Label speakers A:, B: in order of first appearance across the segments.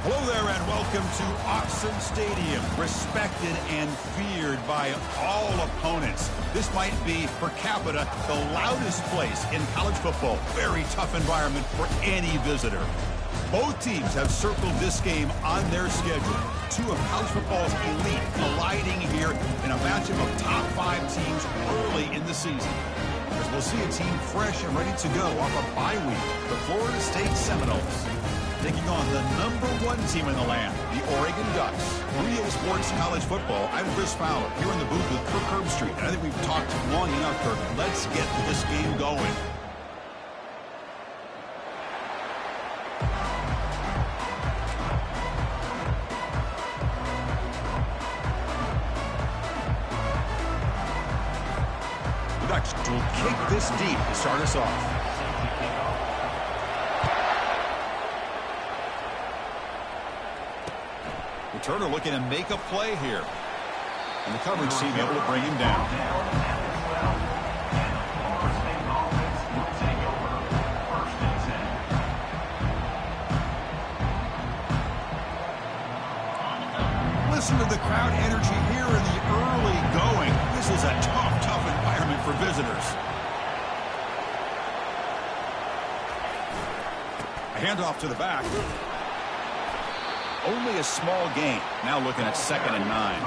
A: Hello there and welcome to Autzen Stadium, respected and feared by all opponents. This might be, per capita, the loudest place in college football. Very tough environment for any visitor. Both teams have circled this game on their schedule. Two of college football's elite colliding here in a matchup of top 5 teams early in the season. As we'll see a team fresh and ready to go off a bye week, the Florida State Seminoles, taking on the #1 team in the land, the Oregon Ducks. 3A Sports College Football. I'm Chris Fowler, here in the booth with Kirk Herbstreit. And I think we've talked long enough, Kirk. Let's get this game going. The Ducks will kick this deep to start us off. Turner looking to make a play here. And the coverage team able to bring him down. Listen to the crowd energy here in the early going. This is a tough environment for visitors. A handoff to the back. Only a small gain. Now looking at 2nd and 9.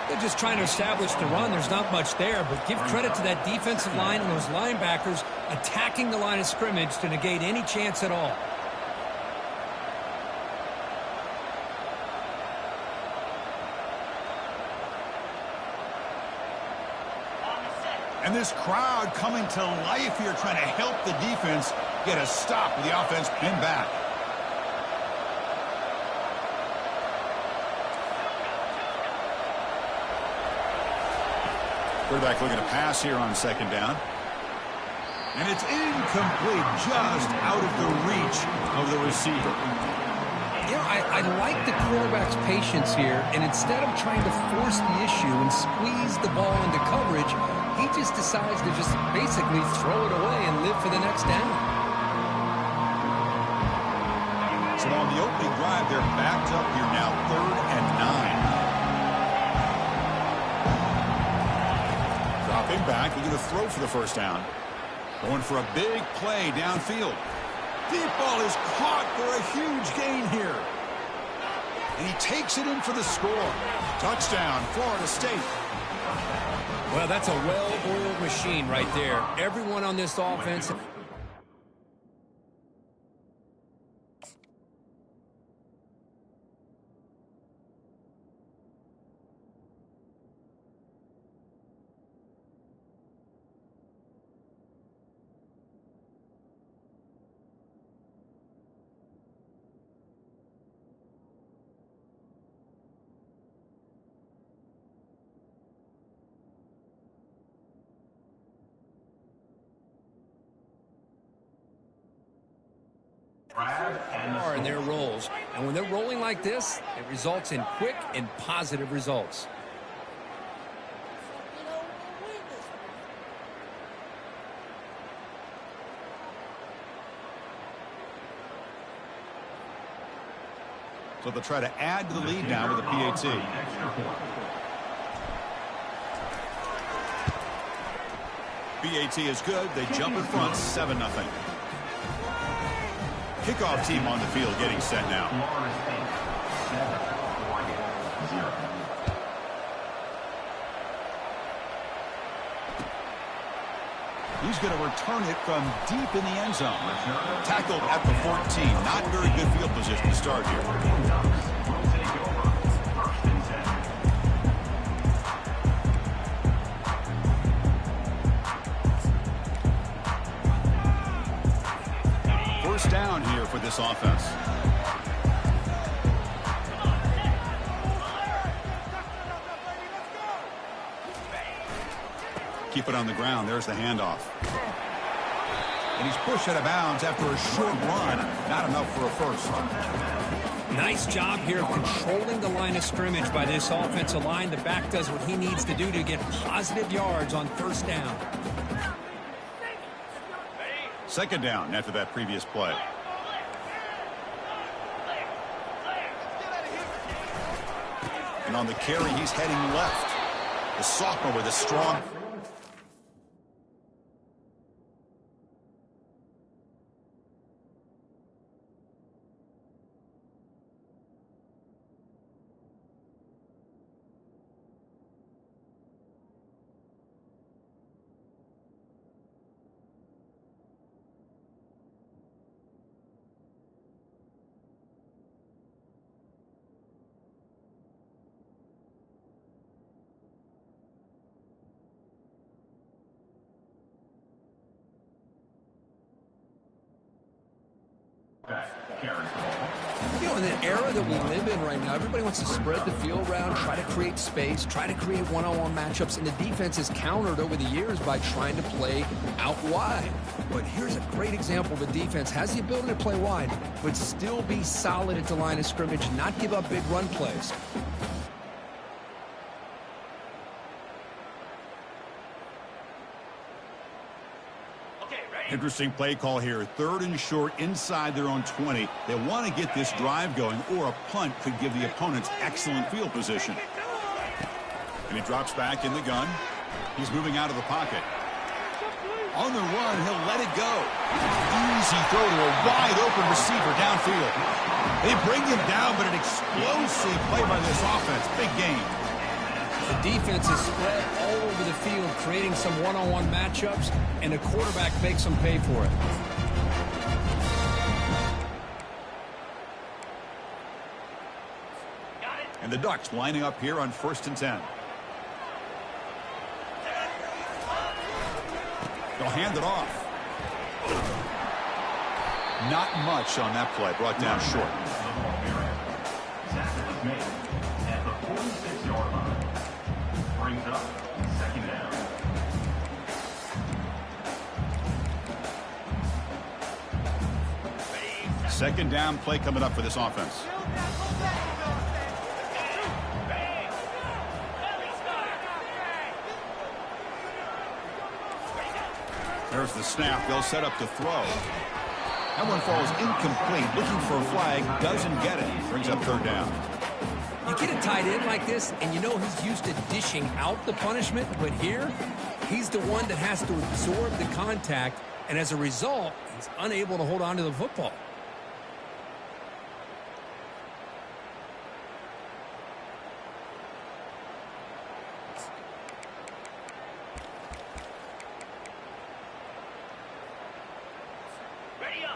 B: They're just trying to establish the run. There's not much there, but give credit to that defensive line and those linebackers attacking the line of scrimmage to negate any chance at all.
A: And this crowd coming to life here, trying to help the defense get a stop with the offense pinned back. Quarterback looking to pass here on 2nd down. And it's incomplete, just out of the reach of the receiver.
B: You know, I like the quarterback's patience here, and instead of trying to force the issue and squeeze the ball into coverage, he just decides to just basically throw it away and live for the next down.
A: So on the opening drive, they're backed up here now, 3rd and 9. Dropping back, we're going to throw for the first down. Going for a big play downfield. Deep ball is caught for a huge gain here. And he takes it in for the score. Touchdown, Florida State.
B: Well, that's a well-oiled machine right there. Everyone on this offense. And their rolls. And when they're rolling like this, it results in quick and positive results.
A: So they'll try to add to the lead now with a PAT. PAT is good. They jump in front, 7-0. Kickoff team on the field getting set now. He's going to return it from deep in the end zone. Tackled at the 14. Not very good field position to start here. Down here for this offense. Keep it on the ground. There's the handoff. And he's pushed out of bounds after a short run. Not enough for a first.
B: Nice job here of controlling the line of scrimmage by this offensive line. The back does what he needs to do to get positive yards on first down.
A: Second down after that previous play. And on the carry, he's heading left. The sophomore with a strong...
B: You know, in the era that we live in right now, everybody wants to spread the field around, try to create space, try to create one-on-one matchups, and the defense is countered over the years by trying to play out wide. But here's a great example. The defense has the ability to play wide, but still be solid at the line of scrimmage, not give up big run plays.
A: Interesting play call here. 3rd and short inside their own 20. They want to get this drive going, or a punt could give the opponents excellent field position. And he drops back in the gun. He's moving out of the pocket. On the run, he'll let it go. Easy throw to a wide-open receiver downfield. They bring him down, but an explosive play by this offense. Big game.
B: The defense is spread all over the field, creating some one-on-one matchups, and the quarterback makes them pay for it.
A: And the Ducks lining up here on 1st and 10. They'll hand it off. Not much on that play. Brought down short.
C: At the 46-yard line. Brings up 2nd down.
A: Second down play coming up for this offense. There's the snap. They'll set up to throw. That one falls incomplete. Looking for a flag. Doesn't get it. Brings up 3rd down.
B: You get a tight end like this, and you know he's used to dishing out the punishment, but here, he's the one that has to absorb the contact, and as a result, he's unable to hold on to the football.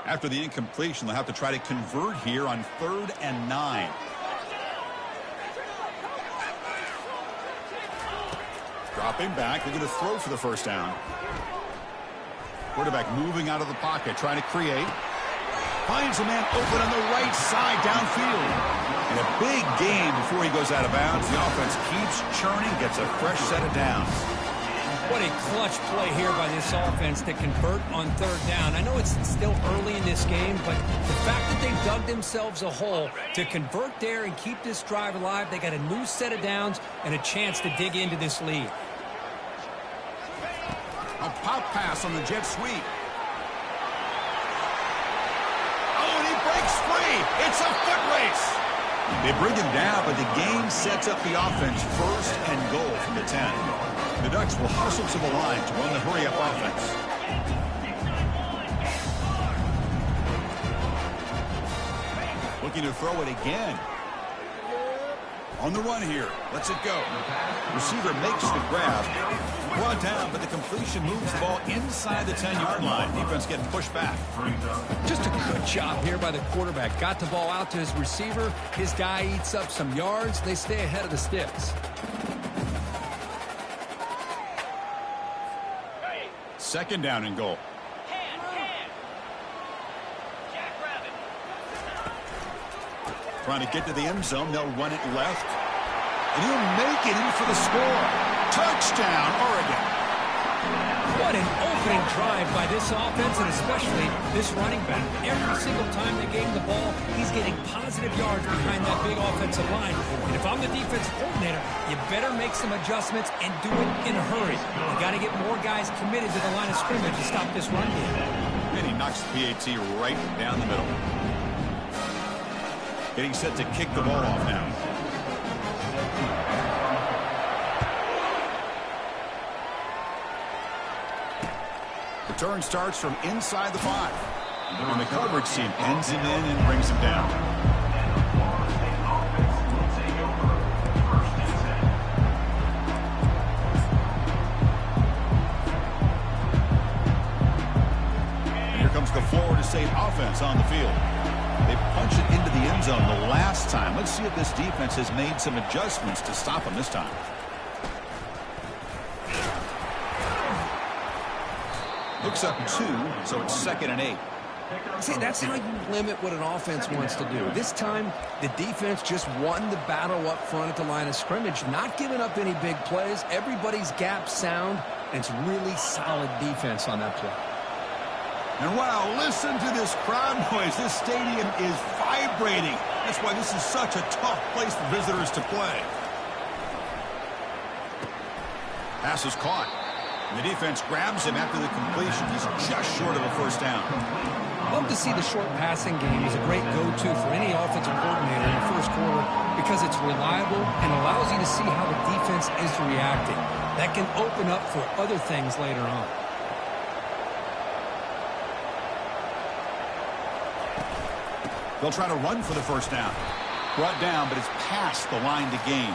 A: After the incompletion, they'll have to try to convert here on 3rd and 9. Dropping back, looking to throw for the 1st down. Quarterback moving out of the pocket, trying to create. Finds a man open on the right side downfield. And a big gain before he goes out of bounds. The offense keeps churning, gets a fresh set of downs.
B: What a clutch play here by this offense to convert on 3rd down. I know it's still early in this game, but the fact that they dug themselves a hole to convert there and keep this drive alive, they got a new set of downs and a chance to dig into this lead.
A: A pop pass on the jet sweep. Oh, and he breaks free. It's a foot race. They bring him down, but the game sets up the offense 1st and goal from the 10. The Ducks will hustle to the line to run the hurry-up offense. Looking to throw it again. On the run here. Lets it go. Receiver makes the grab. Brought down, but the completion moves the ball inside the 10-yard line. Defense getting pushed back.
B: Just a good job here by the quarterback. Got the ball out to his receiver. His guy eats up some yards. They stay ahead of the sticks.
A: 2nd down and goal. Trying to get to the end zone. They'll run it left. And he'll make it in for the score. Touchdown, Oregon.
B: What an opening drive by this offense, and especially this running back. Every single time they gave him the ball, he's getting positive yards behind that big offensive line. And if I'm the defensive coordinator, you better make some adjustments and do it in a hurry. You got to get more guys committed to the line of scrimmage to stop this run game.
A: And he knocks the PAT right down the middle. Getting set to kick the ball off now. Return starts from inside the 5. And the coverage team ends him in and brings him down. And here comes the Florida State offense on the field. They punch it into the end zone the last time. Let's see if this defense has made some adjustments to stop them this time. Looks up 2, so it's 2nd and 8.
B: See, that's how you limit what an offense wants to do. This time, the defense just won the battle up front at the line of scrimmage, not giving up any big plays. Everybody's gap sound, and it's really solid defense on that play.
A: And wow, listen to this crowd noise. This stadium is vibrating. That's why this is such a tough place for visitors to play. Pass is caught. And the defense grabs him after the completion. He's just short of a first down.
B: Love to see the short passing game is a great go-to for any offensive coordinator in the first quarter because it's reliable and allows you to see how the defense is reacting. That can open up for other things later on.
A: They'll try to run for the first down. Brought down, but it's past the line to gain.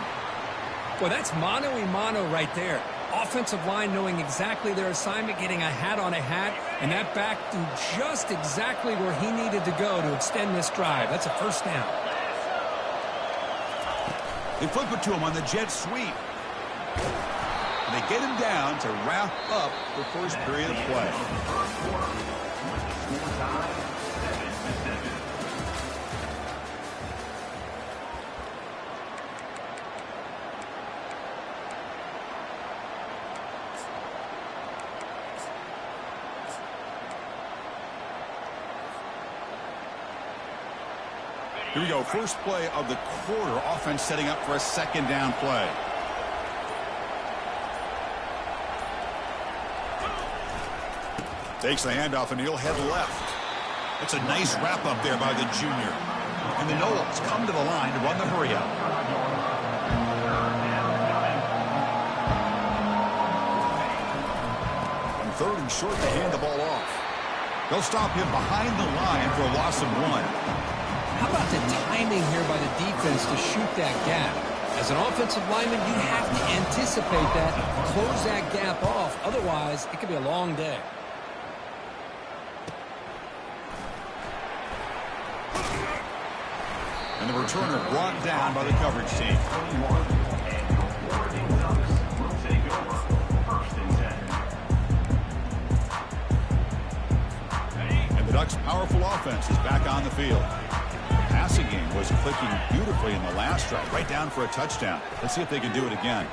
B: Well, that's mano-a-mano right there. Offensive line knowing exactly their assignment, getting a hat on a hat, and that back to just exactly where he needed to go to extend this drive. That's a first down.
A: They flip it to him on the jet sweep. And they get him down to wrap up the first period of play. Here we go, first play of the quarter. Offense setting up for a second down play. Takes the handoff and he'll head left. It's a nice wrap up there by the junior. And the Noles come to the line to run the hurry up. On 3rd and short, they hand the ball off. They'll stop him behind the line for a loss of 1.
B: How about the timing here by the defense to shoot that gap? As an offensive lineman, you have to anticipate that, close that gap off. Otherwise, it could be a long day.
A: And the returner brought down by the coverage team. And the Ducks' powerful offense is back on the field. Passing game was clicking beautifully in the last drive, right down for a touchdown. Let's see if they can do it again.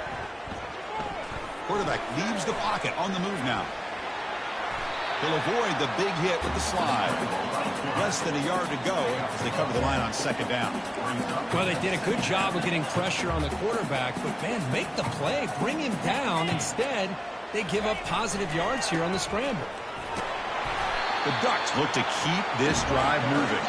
A: Quarterback leaves the pocket on the move now. He'll avoid the big hit with the slide. Less than a yard to go as they cover the line on second down.
B: Well, they did a good job of getting pressure on the quarterback, but man, make the play, bring him down. Instead, they give up positive yards here on the scramble.
A: The Ducks look to keep this drive moving.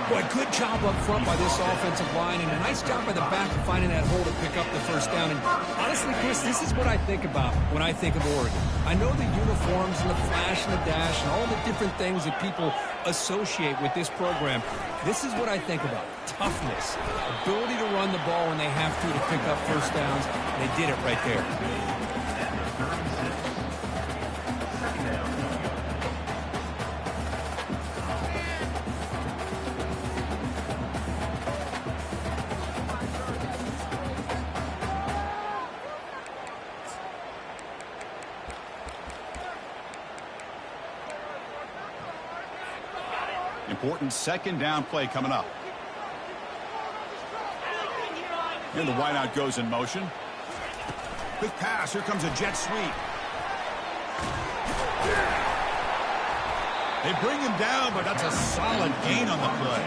B: Boy, good job up front by this offensive line, and a nice job by the back of finding that hole to pick up the first down. And honestly, Chris, this is what I think about when I think of Oregon. I know the uniforms and the flash and the dash and all the different things that people associate with this program. This is what I think about. Toughness, ability to run the ball when they have to pick up first downs. They did it right there.
A: Important second down play coming up. And the wideout goes in motion. Quick pass. Here comes a jet sweep. They bring him down, but that's a solid gain on the play.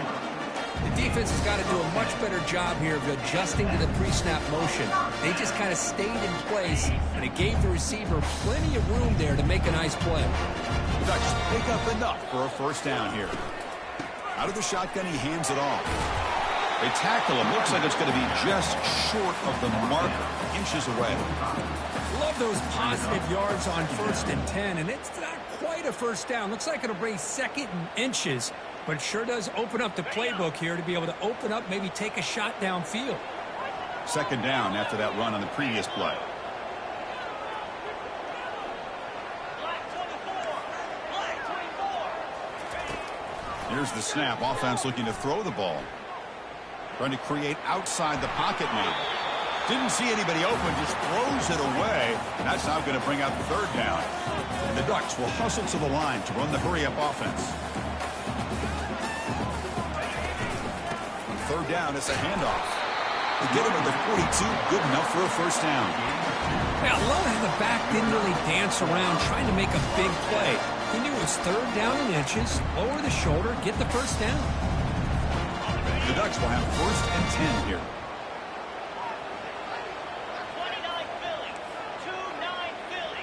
B: The defense has got to do a much better job here of adjusting to the pre-snap motion. They just kind of stayed in place, and it gave the receiver plenty of room there to make a nice play.
A: The Ducks pick up enough for a first down here. Out of the shotgun, he hands it off. They tackle him. Looks like it's going to be just short of the marker, inches away.
B: Love those positive yards on 1st and 10, and it's not quite right of first down. Looks like it'll bring 2nd and inches, but it sure does open up the playbook here to be able to open up, maybe take a shot downfield.
A: 2nd down after that run on the previous play. Here's the snap. Offense looking to throw the ball. Trying to create outside the pocket maybe. Didn't see anybody open, just throws it away. And that's now going to bring out 3rd down. And the Ducks will hustle to the line to run the hurry-up offense. On 3rd down, it's a handoff. They get him at the 42, good enough for a 1st down.
B: Yeah, I love how the back didn't really dance around trying to make a big play. He knew it was 3rd down in inches, lower the shoulder, get the 1st down.
A: The Ducks will have 1st and 10 here.
D: 29 Philly. 2-9 Philly.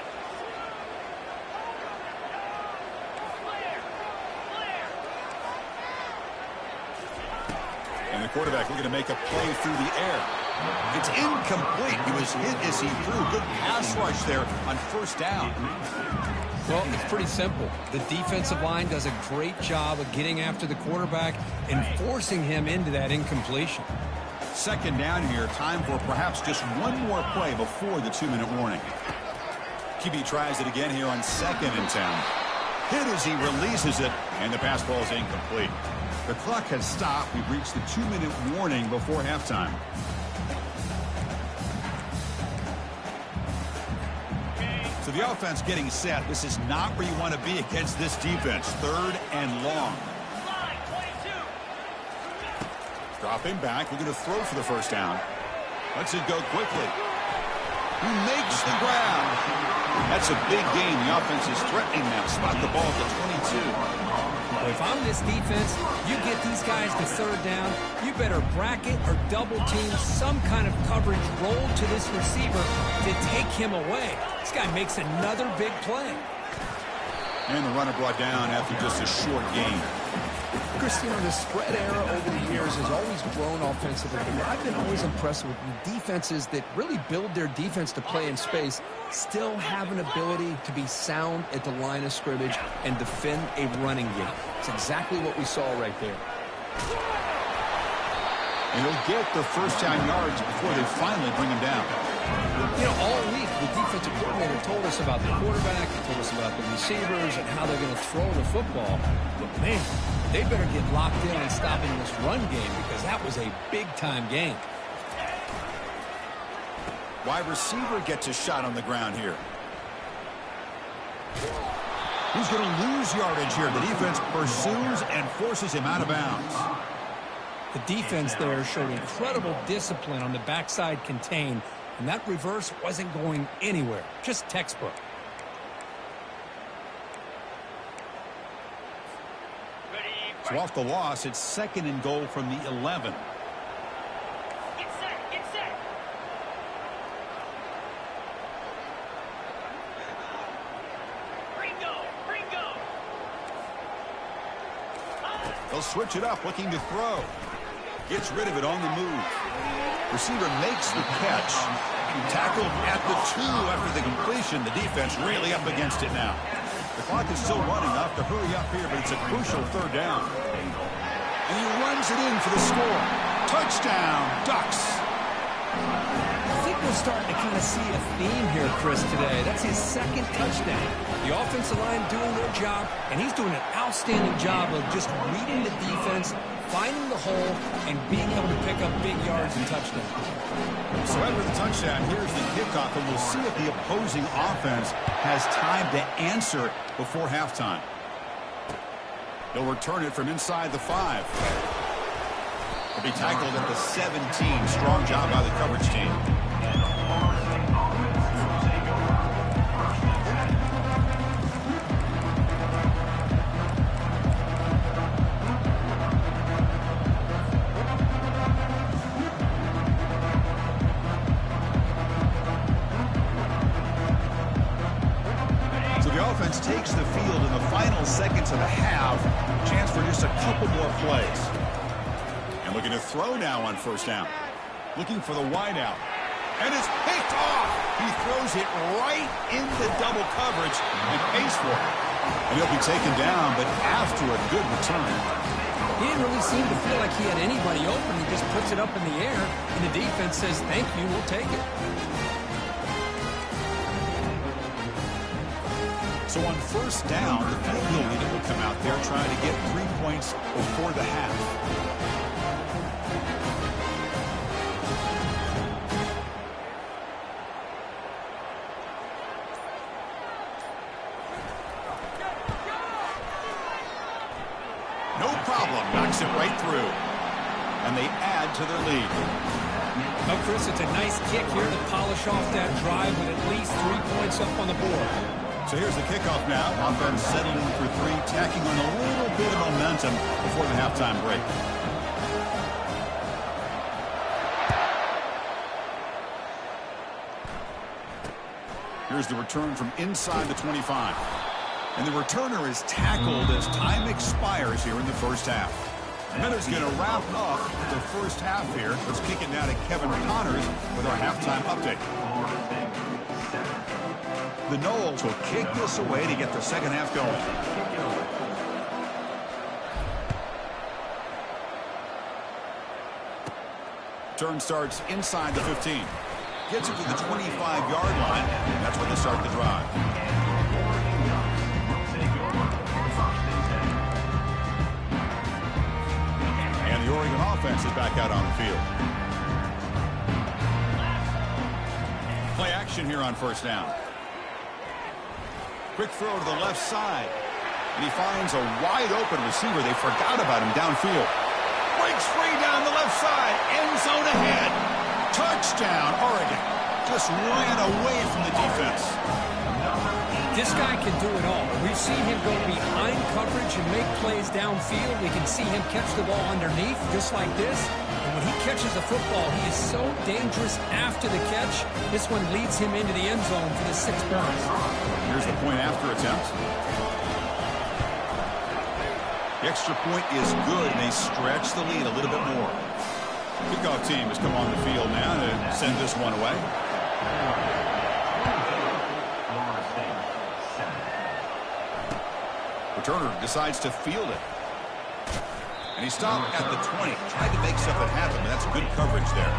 A: And the quarterback looking to make a play through the air. It's incomplete. He was hit as he threw. Good pass rush there on 1st down.
B: Well, it's pretty simple. The defensive line does a great job of getting after the quarterback and forcing him into that incompletion.
A: 2nd down here. Time for perhaps just one more play before the 2-minute warning. QB tries it again here on 2nd and 10. Hit as he releases it, and the pass ball is incomplete. The clock has stopped. We've reached the 2-minute warning before halftime. So the offense getting set. This is not where you want to be against this defense. 3rd and long. Dropping back. We're going to throw for the 1st down. Lets it go quickly. He makes the grab. That's a big gain. The offense is threatening now. Spot the ball at the 22.
B: If I'm this defense, you get these guys to 3rd down, you better bracket or double team some kind of coverage roll to this receiver to take him away. This guy makes another big play.
A: And the runner brought down after just a short gain.
E: Cristiano, the spread era over the years has always grown offensively, but I've been always impressed with defenses that really build their defense to play in space, still have an ability to be sound at the line of scrimmage and defend a running game. It's exactly what we saw right there.
A: And he'll get the 1st down yards before they finally bring him down.
B: You know, all week, the defensive coordinator told us about the quarterback, he told us about the receivers and how they're going to throw the football. But, man, they better get locked in on stopping this run game because that was a big-time game.
A: Wide receiver gets a shot on the ground here. He's going to lose yardage here. The defense pursues and forces him out of bounds.
B: The defense there showed incredible discipline on the backside contain, and that reverse wasn't going anywhere. Just textbook.
A: So off the loss, it's 2nd and goal from the 11.
D: Get set. Get set. Ringo.
A: They'll switch it up, looking to throw. Gets rid of it on the move. Receiver makes the catch. Tackled at the 2 after the completion. The defense really up against it now. The clock is still running. I'll have to hurry up here, but it's a crucial 3rd down. And he runs it in for the score. Touchdown, Ducks.
B: I think we're starting to kind of see a theme here, Chris, today. That's his 2nd touchdown. The offensive line doing their job, and he's doing an outstanding job of just reading the defense, finding the hole, and being able to pick up big yards and touchdowns.
A: So after the touchdown, here's the kickoff, and we'll see if the opposing offense has time to answer before halftime. They'll return it from inside the 5. He'll be tackled at the 17. Strong job by the coverage team. Offense takes the field in the final seconds of the half. Chance for just a couple more plays. And looking to throw now on 1st down. Looking for the wide out. And it's picked off. He throws it right into double coverage and pays for it. And he'll be taken down, but after a good return.
E: He didn't really seem to feel like he had anybody open. He just puts it up in the air, and the defense says, thank you, we'll take it.
A: So on first down, the field goal leader will come out there trying to get 3 points before the half. No problem, knocks it right through. And they add to their lead.
B: Oh, Chris, it's a nice kick here to polish off that drive with at least 3 points up on the board.
A: So here's the kickoff now. Offense settling for 3, tacking on a little bit of momentum before the halftime break. Here's the return from inside the 25. And the returner is tackled as time expires here in the first half. Miller's going to wrap up the first half here. Let's kick it now to Kevin Connors with our halftime update. The Noles will kick this away to get the second half going. Turn starts inside the 15. Gets it to the 25-yard line. That's when they start the drive. And the Oregon offense is back out on the field. Play action here on first down. Quick throw to the left side. And he finds a wide-open receiver. They forgot about him downfield. Breaks free down the left side. End zone ahead. Touchdown, Oregon. Just ran away from the defense.
B: This guy can do it all. We've seen him go behind coverage and make plays downfield. We can see him catch the ball underneath, just like this. And when he catches the football, he is so dangerous after the catch. This one leads him into the end zone for the 6 points.
A: Here's the point after attempt. The extra point is good, and they stretch the lead a little bit more. Kickoff team has come on the field now to send this one away. Returner decides to field it. And he stopped at the 20. Tried to make something happen, but that's good coverage there.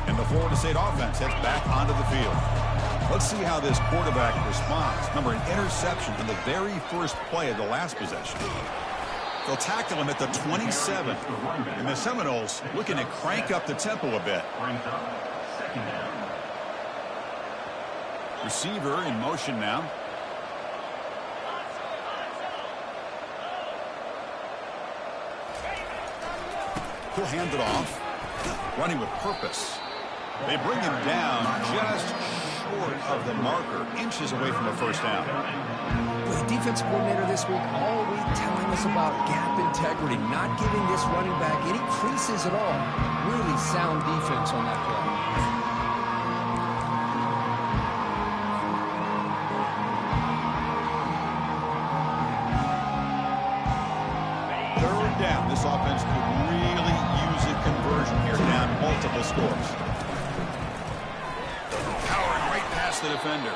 A: And the Florida State offense heads back onto the field. Let's see how this quarterback responds. Remember, an interception on the very first play of the last possession. They'll tackle him at the 27. And the Seminoles looking to crank up the tempo a bit. Receiver in motion now. He'll hand it off. Running with purpose. They bring him down just short of the marker, inches away from a first down.
E: The defensive coordinator this week all week telling us about gap integrity, not giving this running back any creases at all. Really sound defense on that play.
A: Third down. This offense could really use a conversion here, down multiple scores. Powering right past the defender.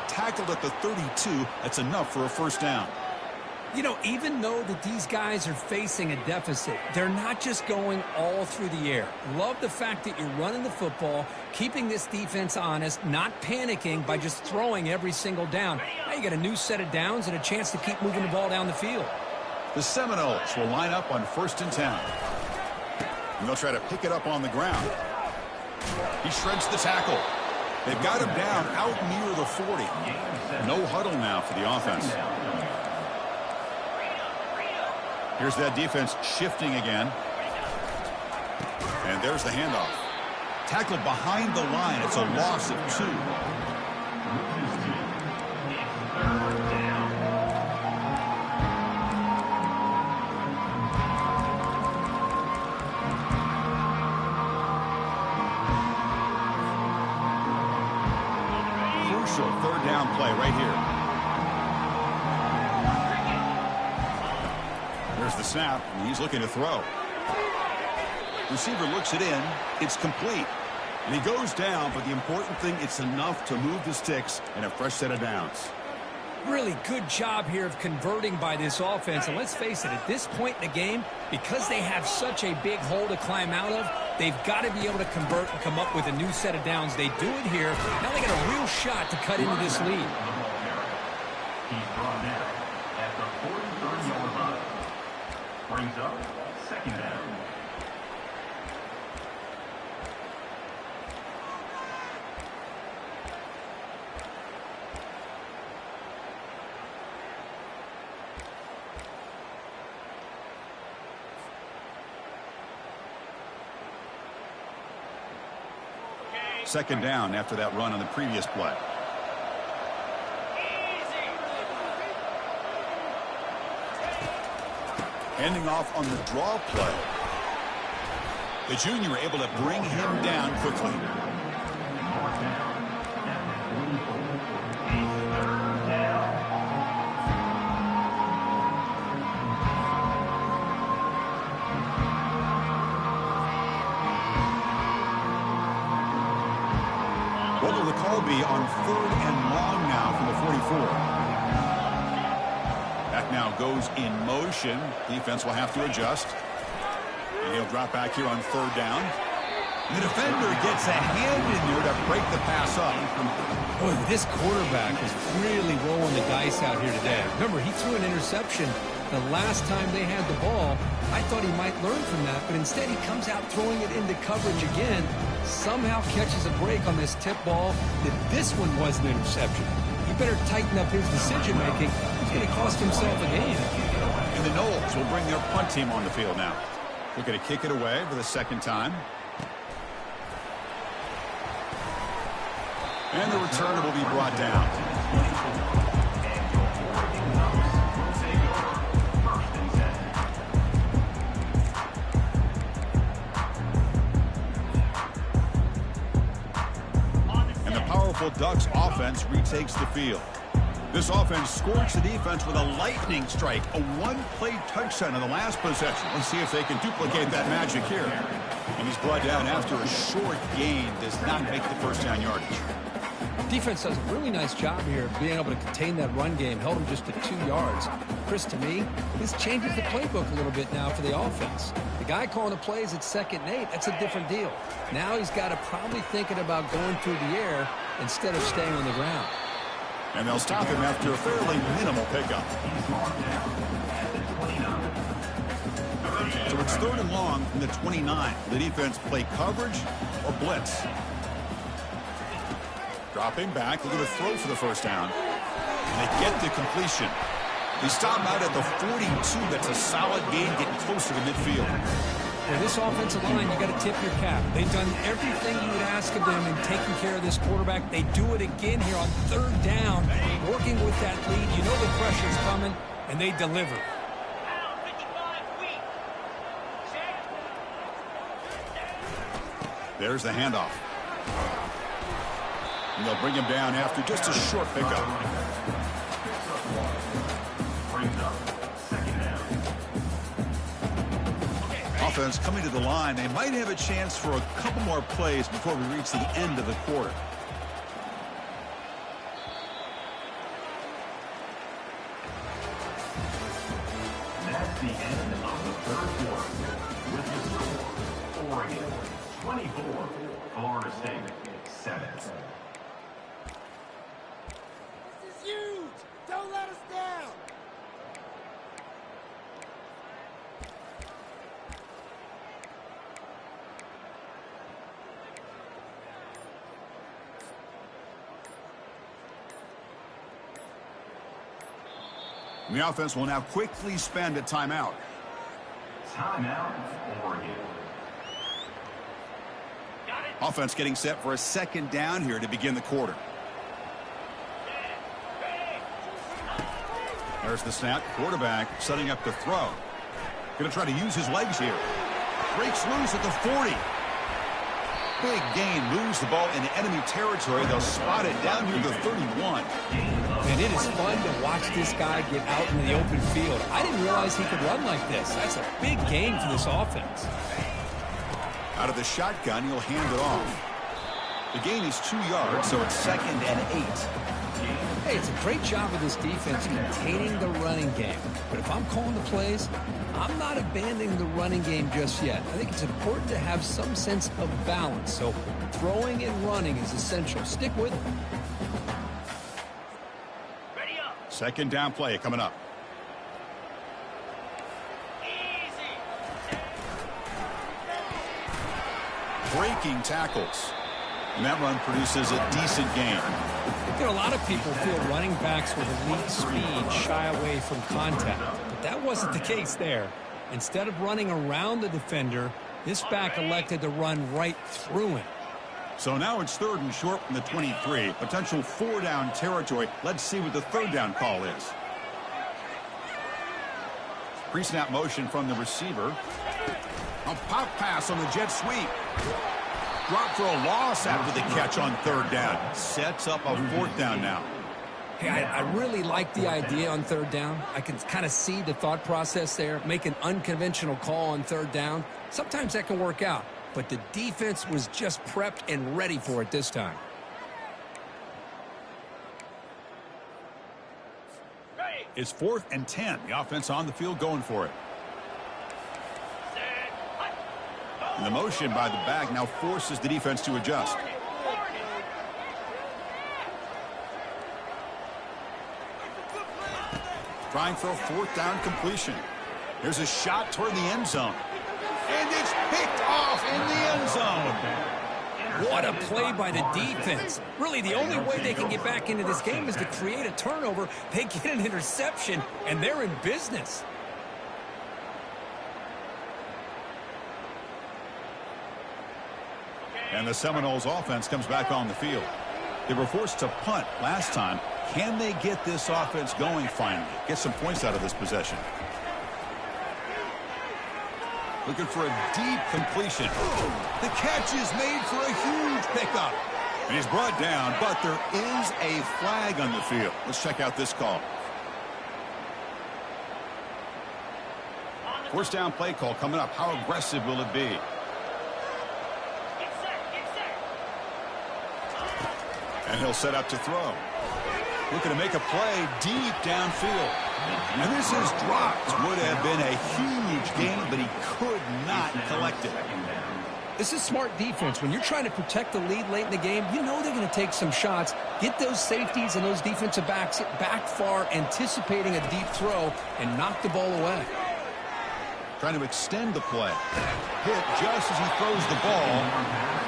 A: Tackled at the 32. That's enough for a first down.
B: You know, even though that these guys are facing a deficit, they're not just going all through the air. Love the fact that you're running the football, keeping this defense honest, not panicking by just throwing every single down. Now you got a new set of downs and a chance to keep moving the ball down the field.
A: The Seminoles will line up on 1st and 10. And they'll try to pick it up on the ground. He shreds the tackle. They've got him down out near the 40. No huddle now for the offense. Here's that defense shifting again. And there's the handoff. Tackled behind the line. It's a loss of 2. Third down play right here. There's the snap, and he's looking to throw. Receiver looks it in. It's complete. And he goes down, but the important thing, it's enough to move the sticks and a fresh set of downs.
B: Really good job here of converting by this offense. And let's face it, at this point in the game, because they have such a big hole to climb out of, they've got to be able to convert and come up with a new set of downs. They do it here. Now they got a real shot to cut into this lead.
C: He's brought down at the 43-yard line. Brings up second down.
A: Second down after that run on the previous play. Handing off on the draw play. The junior able to bring him down quickly. What will the call be on 3rd and long now from the 44? Back now goes in motion. Defense will have to adjust. And he'll drop back here on 3rd down. The defender gets a hand in there to break the pass up.
B: Boy, this quarterback is really rolling the dice out here today. Remember, he threw an interception the last time they had the ball. I thought he might learn from that, but instead he comes out throwing it into coverage again. Somehow catches a break on this tip ball that this one was an interception. He better tighten up his decision-making. He's going to cost himself a game.
A: And the Noles will bring their punt team on the field now. They're going to kick it away for the second time. And the returner will be brought down. And the powerful Ducks offense retakes the field. This offense scorched the defense with a lightning strike, a one-play touchdown in the last possession. Let's see if they can duplicate that magic here. And he's brought down after a short gain, does not make the first down yardage.
B: Defense does a really nice job here of being able to contain that run game, held him just to 2 yards. Chris, to me, this changes the playbook a little bit now for the offense. The guy calling the plays at 2nd and 8, that's a different deal. Now he's got to probably thinking about going through the air instead of staying on the ground.
A: And they'll stop him after a fairly minimal pickup. So it's 3rd and long from the 29. The defense play coverage or blitz. Dropping back, looking to throw for the first down. And they get the completion. They stop out at the 42. That's a solid gain, getting closer to midfield.
B: For this offensive line, you got to tip your cap. They've done everything you would ask of them in taking care of this quarterback. They do it again here on 3rd down, working with that lead. You know the pressure's coming, and they deliver.
A: There's the handoff. And they'll bring him down after just a short pickup. Offense coming to the line. They might have a chance for a couple more plays before we reach the end of the quarter.
C: That's the end of the 3rd quarter. With the score, Oregon 24, Florida State 7.
F: This is huge! Don't let us down!
A: The offense will now quickly spend a timeout.
C: Timeout, Oregon.
A: Offense getting set for a 2nd down here to begin the quarter. There's the snap. Quarterback setting up to throw. Going to try to use his legs here. Breaks loose at the 40. Big gain. Moves the ball into enemy territory. They'll spot it down here to the 31.
B: And it is fun to watch this guy get out in the open field. I didn't realize he could run like this. That's a big gain for this offense.
A: Out of the shotgun, he'll hand it off. The gain is 2 yards, so it's 2nd and 8.
B: Hey, it's a great job of this defense containing the running game. But if I'm calling the plays, I'm not abandoning the running game just yet. I think it's important to have some sense of balance. So throwing and running is essential. Stick with it.
D: Ready up.
A: 2nd down play coming up.
D: Easy.
A: Breaking tackles. And that run produces a decent gain.
B: You know, a lot of people feel running backs with elite speed shy away from contact, but that wasn't the case there. Instead of running around the defender, this back elected to run right through him.
A: So now it's 3rd and short from the 23. Potential 4-down territory. Let's see what the 3rd down call is. Pre-snap motion from the receiver. A pop pass on the jet sweep. Drop for a loss after the catch on 3rd down. Sets up a 4th down now.
B: Hey, I really like the idea on 3rd down. I can kind of see the thought process there. Make an unconventional call on 3rd down. Sometimes that can work out, but the defense was just prepped and ready for it this time.
D: Ready.
A: It's 4th and 10. The offense on the field going for it.
D: Set. Hut.
A: And the motion by the back now forces the defense to adjust.
D: Hornet.
A: Trying for a 4th down completion. There's a shot toward the end zone. And it's picked off in the end zone.
B: What a play by the defense. Really, the only way they can get back into this game is to create a turnover. They get an interception, and they're in business.
A: And the Seminoles offense comes back on the field. They were forced to punt last time. Can they get this offense going finally? Get some points out of this possession. Looking for a deep completion. The catch is made for a huge pickup. And he's brought down, but there is a flag on the field. Let's check out this call. 4th down play call coming up. How aggressive will it be?
D: Get set. Get set.
A: And he'll set up to throw. Looking to make a play deep downfield. And this is dropped. Would have been a huge gain, but he could not collect it.
B: This is smart defense. When you're trying to protect the lead late in the game, you know they're going to take some shots. Get those safeties and those defensive backs back far, anticipating a deep throw, and knock the ball away.
A: Trying to extend the play. Hit just as he throws the ball.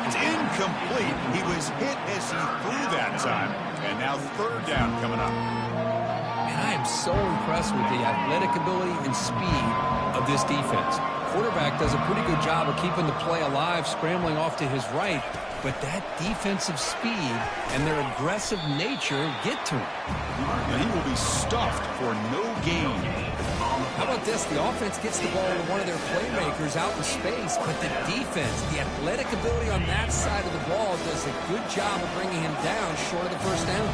A: It's incomplete. He was hit as he threw that time. And now 3rd down coming up.
B: And I am so impressed with the athletic ability and speed of this defense. Quarterback does a pretty good job of keeping the play alive, scrambling off to his right. But that defensive speed and their aggressive nature get to him.
A: And he will be stuffed for no gain.
B: How about this? The offense gets the ball to one of their playmakers out in space, but the defense, the athletic ability on that side of the ball does a good job of bringing him down short of the 1st down.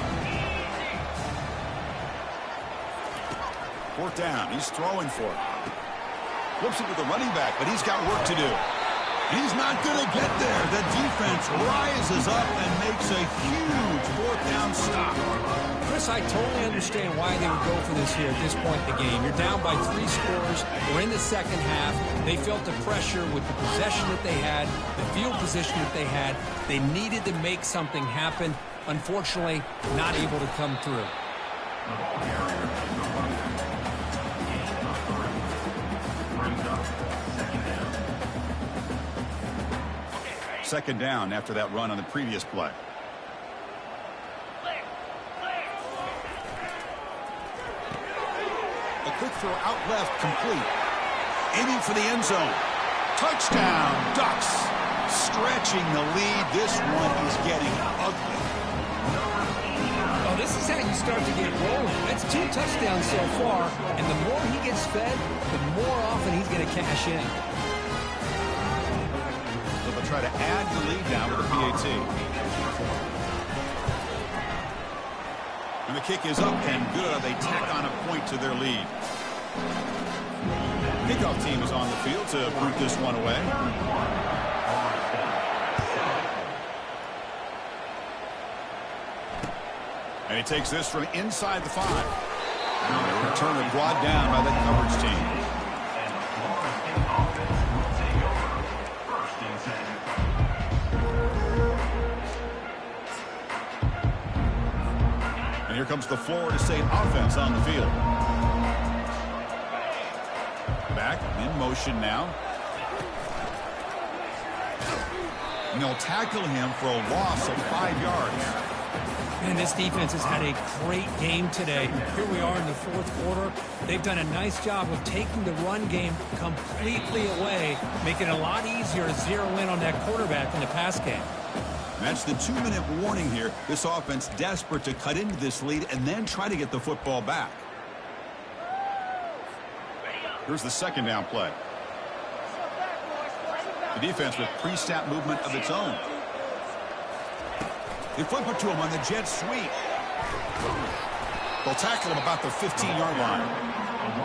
A: 4th down. He's throwing for it. Flips it to the running back, but he's got work to do. He's not going to get there. The defense rises up and makes a huge 4th down stop.
B: Chris, I totally understand why they would go for this here at this point in the game. You're down by 3 scores. We're in the 2nd half. They felt the pressure with the possession that they had, the field position that they had. They needed to make something happen. Unfortunately, not able to come through.
A: 2nd down after that run on the previous play. A quick throw out left, complete. Aiming for the end zone. Touchdown, Ducks. Stretching the lead. This one is getting ugly.
B: Oh, this is how you start to get rolling. That's 2 touchdowns so far, and the more he gets fed, the more often he's going to cash in.
A: So they'll try to add the lead now with a PAT. And the kick is up and good. They tack on a point to their lead. Kickoff team is on the field to root this one away. And he takes this from inside the 5. And the returner brought down by that coverage team. And here comes the Florida State offense on the field. Back in motion now. And they'll tackle him for a loss of 5 yards.
B: And this defense has had a great game today. Here we are in the fourth quarter. They've done a nice job of taking the run game completely away, making it a lot easier to zero in on that quarterback in the pass game.
A: And that's the 2-minute warning here. This offense desperate to cut into this lead and then try to get the football back. Here's the second down play. The defense with pre-snap movement of its own. They flip it to him on the jet sweep. They'll tackle him about the 15-yard line.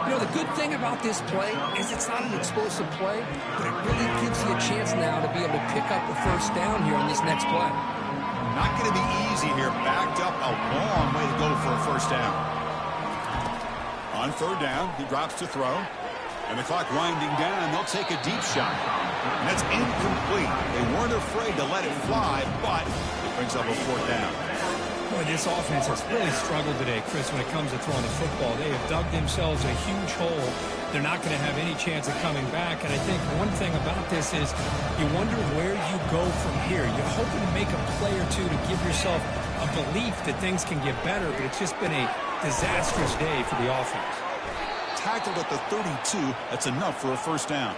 E: You know, the good thing about this play is it's not an explosive play, but it really gives you a chance now to be able to pick up the first down here on this next play.
A: Not going to be easy here. Backed up a long way to go for a first down. On third down, he drops to throw. And the clock winding down, they'll take a deep shot. And that's incomplete. They weren't afraid to let it fly, but it brings up a fourth down.
B: Boy, this offense has really struggled today, Chris, when it comes to throwing the football. They have dug themselves a huge hole. They're not going to have any chance of coming back. And I think one thing about this is you wonder where you go from here. You're hoping to make a play or two to give yourself a belief that things can get better, but it's just been a disastrous day for the offense.
A: Tackled at the 32, that's enough for a first down.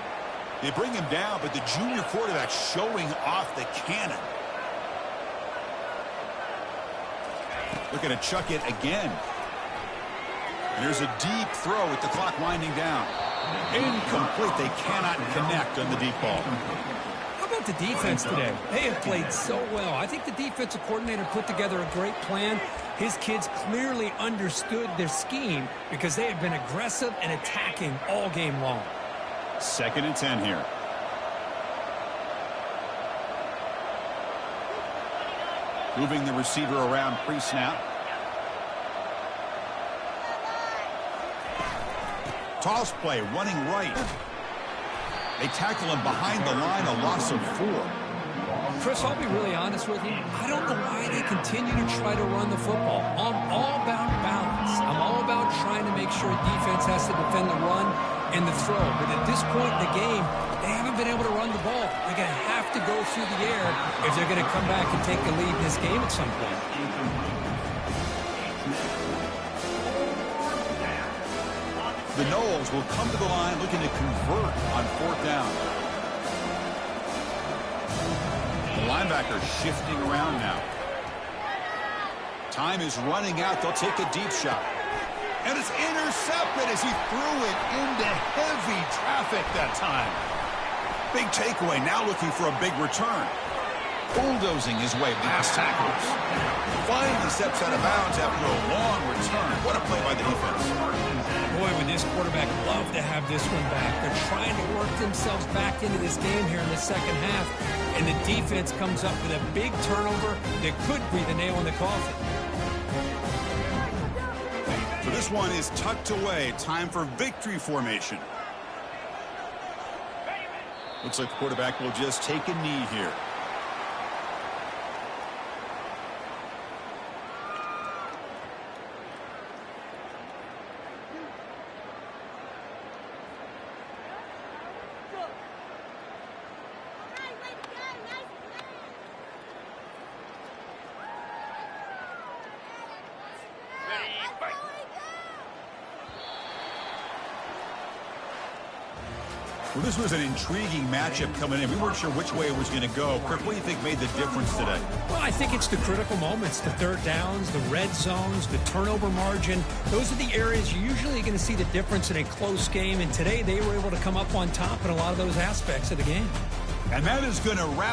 A: They bring him down, but the junior quarterback showing off the cannon. Looking to chuck it again. And there's a deep throw with the clock winding down. Incomplete. They cannot connect on the deep ball.
B: How about the defense today? They have played so well. I think the defensive coordinator put together a great plan. His kids clearly understood their scheme because they have been aggressive and attacking all game long.
A: 2nd and 10 here. Moving the receiver around pre-snap. Toss play, running right. They tackle him behind the line, a loss of 4.
B: Chris, I'll be really honest with you. I don't know why they continue to try to run the football. I'm all about balance. I'm all about trying to make sure defense has to defend the run and the throw. But at this point in the game, they haven't been able to run the ball. They're going to have to go through the air if they're going to come back and take the lead in this game at some point.
A: The Noles will come to the line looking to convert on 4th down. The linebacker shifting around now. Time is running out. They'll take a deep shot. And it's intercepted as he threw it into heavy traffic that time. Big takeaway, now looking for a big return. Bulldozing his way past tackles. Finally steps out of bounds after a long return. What a play by the defense.
B: Boy, would this quarterback love to have this one back. They're trying to work themselves back into this game here in the second half. And the defense comes up with a big turnover that could be the nail in the coffin.
A: So this one is tucked away. Time for victory formation. Looks like the quarterback will just take a knee here. Well, this was an intriguing matchup coming in. We weren't sure which way it was going to go. Kirk, what do you think made the difference today?
B: Well, I think it's the critical moments, the third downs, the red zones, the turnover margin. Those are the areas you're usually going to see the difference in a close game. And today they were able to come up on top in a lot of those aspects of the game.
A: And that is going to wrap